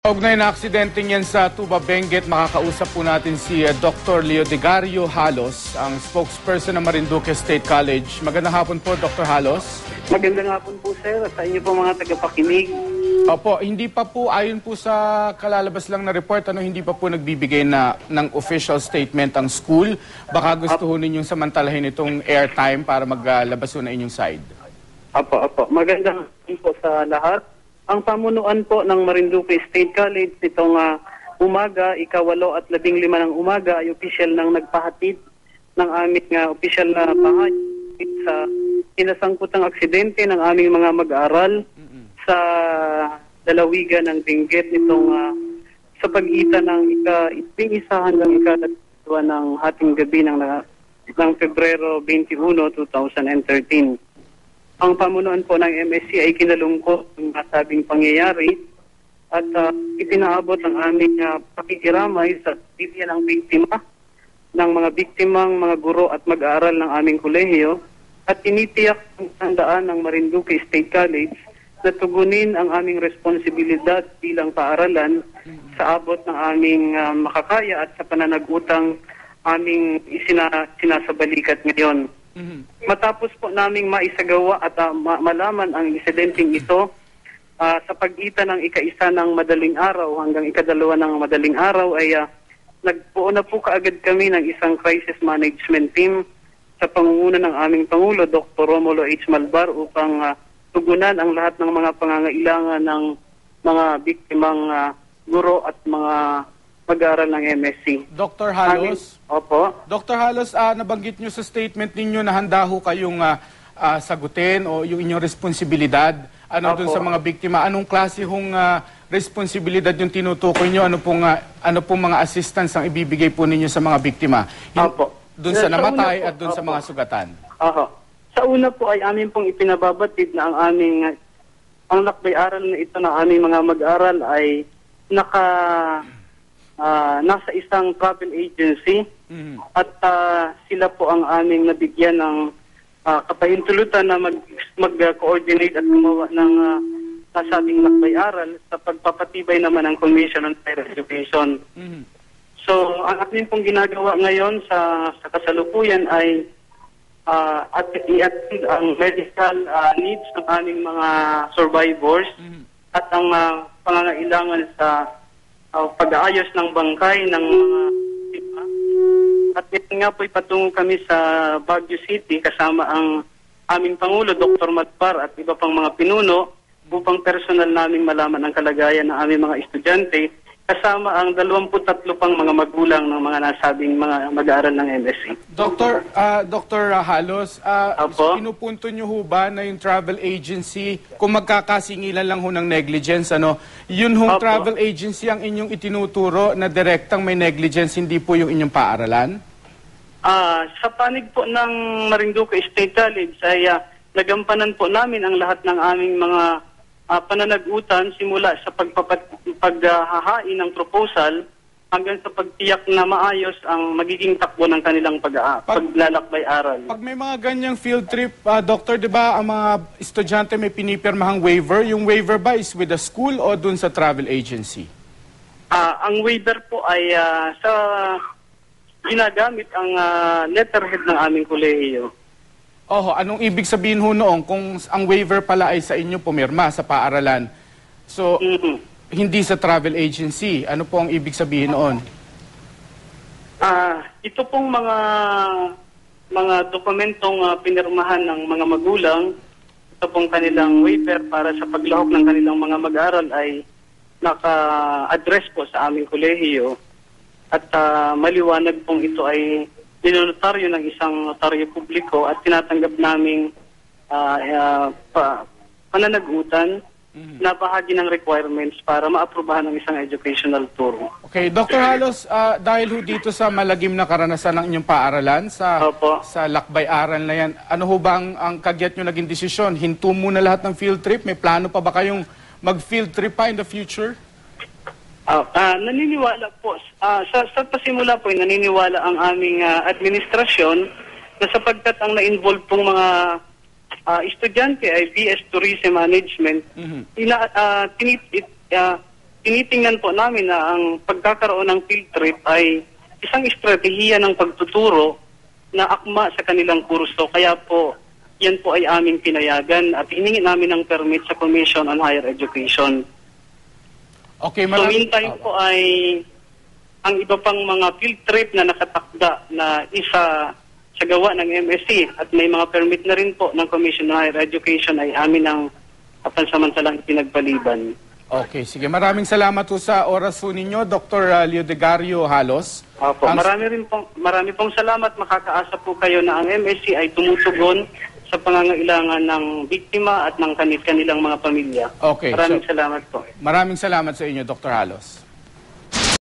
Kaugnay na aksidenteng yan sa Tuba, Benguet, makakausap po natin si Dr. Leodegario Halos, ang spokesperson ng Marinduque State College. Magandang hapon po, Dr. Halos. Magandang hapon po, sir, sa inyo po mga tagapakinig. Opo, hindi pa po, ayon po sa kalalabas lang na report, hindi pa po nagbibigay ng official statement ang school. Baka gusto ho ninyong samantalahin itong airtime para maglabas na inyong side. Opo. Magandang hapon po sa lahat. Ang pamunuan po ng Marinduque State College nitong umaga, 8:15 ng umaga, ay opisyal nang nagpahatid ng aming opisyal na pahatid sa sinasangkutang aksidente ng aming mga mag-aaral sa dalawigan ng Benguet nitong sa pagitan ng ika-isa hanggang ika-2 ng hating gabi ng Pebrero 21, 2013. Ang pamunuan po ng MSC ay kinalungkot ng nasabing pangyayari at itinaabot ang aming pakikiramay sa pamilya ng biktima, ng mga biktimang mga guro at mag-aaral ng aming kolehiyo at tinitiyak ang tandaan ng Marinduque State College na tugunin ang aming responsibilidad bilang paaralan sa abot ng aming makakaya at sa pananagutang aming sinasabalikat ngayon. Matapos po naming maisagawa at malaman ang insidenteng ito sa pagitan ng ika-1 ng madaling araw hanggang ika-2 ng madaling araw ay nagbuo na po kaagad kami ng isang crisis management team sa pangunguna ng aming Pangulo, Dr. Romulo H. Malbar, upang tugunan ang lahat ng mga pangangailangan ng mga biktimang guro at mga mag-aaral ng MSC. Dr. Halos? Opo. Dr. Halos, nabanggit nyo sa statement ninyo na handa ho kayong sagutin o yung inyong responsibilidad dun sa mga biktima. Anong klase hong responsibilidad yung tinutukoy nyo? Ano pong mga assistance ang ibibigay po ninyo sa mga biktima? Opo. Dun sa namatay at dun sa mga sugatan? Oho. Sa una po ay amin pong ipinababatid na ang lakbay-aral na ito na aming mga mag-aaral ay nasa isang travel agency at sila po ang aming nabigyan ng kapahintulutan na mag-coordinate at gumawa ng nasabing lakbay-aral sa pagpapatibay naman ng Commission on Higher Education. So, ang amin pong ginagawa ngayon sa kasalukuyan ay i-attend ang medical needs ng aming mga survivors at ang pangangailangan sa pag-aayos ng bangkay ng mga biktima. At ngayon nga po ipatungo kami sa Baguio City kasama ang aming Pangulo, Dr. Malbar, at iba pang mga pinuno upang personal naming malaman ang kalagayan ng aming mga estudyante kasama ang 23 pang mga magulang ng mga nasabing mga mag-aaral ng MSC. Dr. Halos, pinupunto nyo ho ba na yung travel agency, kung magkakasingilan lang ho ng negligence, yun hong travel agency ang inyong itinuturo na direktang may negligence, hindi po yung inyong paaralan? Sa panig po ng Marinduque State College ay nagampanan po namin ang lahat ng aming mga pananagutan simula sa paghahain ng proposal hanggang sa pagtiyak na maayos ang magiging takbo ng kanilang paglalakbay-aral. Pag may mga ganyang field trip, Doctor, di ba ang mga estudyante may pinipirmahang waiver? Yung waiver ba is with the school o dun sa travel agency? Ang waiver po ay sa ginagamit ang letterhead ng aming kolehiyo. Anong ibig sabihin ho noon kung ang waiver pala ay sa inyo pumirma sa paaralan? So, hindi sa travel agency. Ano po ang ibig sabihin noon? Ito pong mga dokumentong pinirmahan ng mga magulang, ito pong kanilang waiver para sa paglahok ng kanilang mga mag-aaral ay naka-address po sa aming kolehiyo at maliwanag pong ito ay dinonotaryo ng isang notaryo publiko at tinatanggap naming pananagutan na bahagi ng requirements para maaprubahan ng isang educational tour. Okay, Dr. Halos, dahil ho dito sa malagim na karanasan ng inyong paaralan sa lakbay-aral na yan, ano ho ba ang kagyat nyo naging desisyon? Hinto muna lahat ng field trip? May plano pa ba kayong mag-field trip pa in the future? Naniniwala po, sa pasimula po, naniniwala ang aming administrasyon na sapagkat ang na-involve pong mga estudyante ay BS Tourism Management, tinitingnan po namin na ang pagkakaroon ng field trip ay isang estratehiya ng pagtuturo na akma sa kanilang kurso. Kaya po, yan po ay aming pinayagan at hiningi namin ng permit sa Commission on Higher Education. Okay, So meantime po ay ang iba pang mga field trip na nakatakda na isa sa gawa ng MSC at may mga permit na rin po ng Commission on Higher Education ay amin ang pansamantalang pinagpaliban. Okay, sige. Maraming salamat po sa oras po ninyo, Dr. Leodegario Halos. Opo, marami pong salamat. Makakaasa po kayo na ang MSC ay tumutugon sa pangangailangan ng biktima at ng kanilang mga pamilya. Okay. Maraming salamat po. Maraming salamat sa inyo, Dr. Halos.